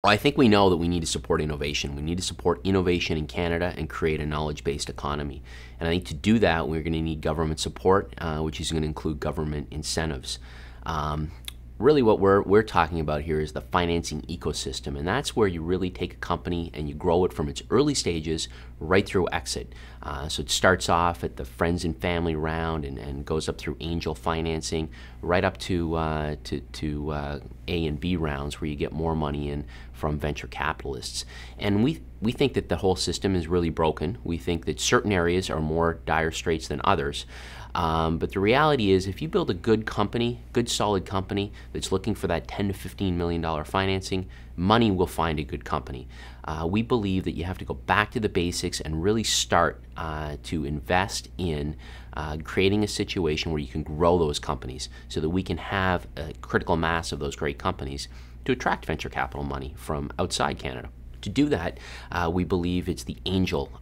Well, I think we know that we need to support innovation. We need to support innovation in Canada and create a knowledge-based economy. And I think to do that, we're going to need government support, which is going to include government incentives. Really what we're talking about here is the financing ecosystem, and that's where you really take a company and you grow it from its early stages right through exit. So it starts off at the friends and family round and goes up through angel financing right up to A and B rounds where you get more money in from venture capitalists. And we think that the whole system is really broken. We think that certain areas are more dire straits than others. But the reality is, if you build a good company, good solid company that's looking for that $10 to $15 million financing, money will find a good company. We believe that you have to go back to the basics and really start to invest in creating a situation where you can grow those companies so that we can have a critical mass of those great companies to attract venture capital money from outside Canada. To do that, we believe it's the angel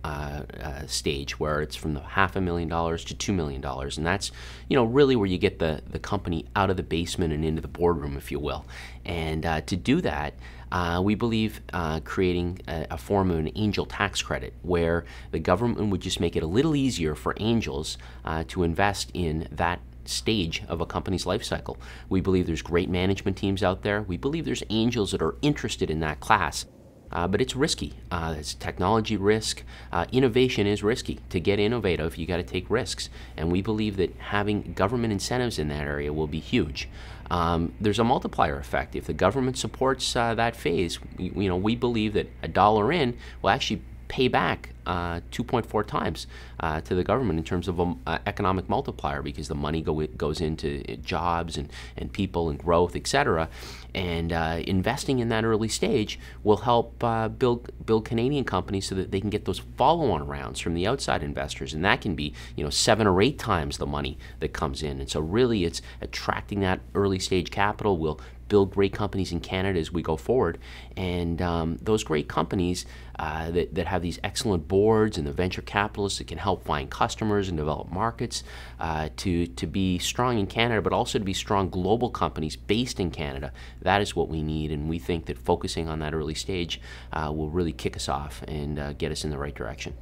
stage, where it's from the $500,000 to $2 million, and that's really where you get the company out of the basement and into the boardroom, if you will. And to do that, we believe creating a form of an angel tax credit, where the government would just make it a little easier for angels to invest in that stage of a company's life cycle. We believe there's great management teams out there. We believe there's angels that are interested in that class. But it's risky. It's technology risk. Innovation is risky. To get innovative, you got to take risks. And we believe that having government incentives in that area will be huge. There's a multiplier effect. If the government supports that phase, we believe that $1 in will actually pay back 2.4 times to the government in terms of an economic multiplier, because the money goes into jobs and people and growth, etc. And investing in that early stage will help build Canadian companies so that they can get those follow-on rounds from the outside investors, and that can be 7 or 8 times the money that comes in. And so really, it's attracting that early stage capital will build great companies in Canada as we go forward. And those great companies that have these excellent boards and the venture capitalists that can help find customers and develop markets to be strong in Canada, but also to be strong global companies based in Canada. That is what we need, and we think that focusing on that early stage will really kick us off and get us in the right direction.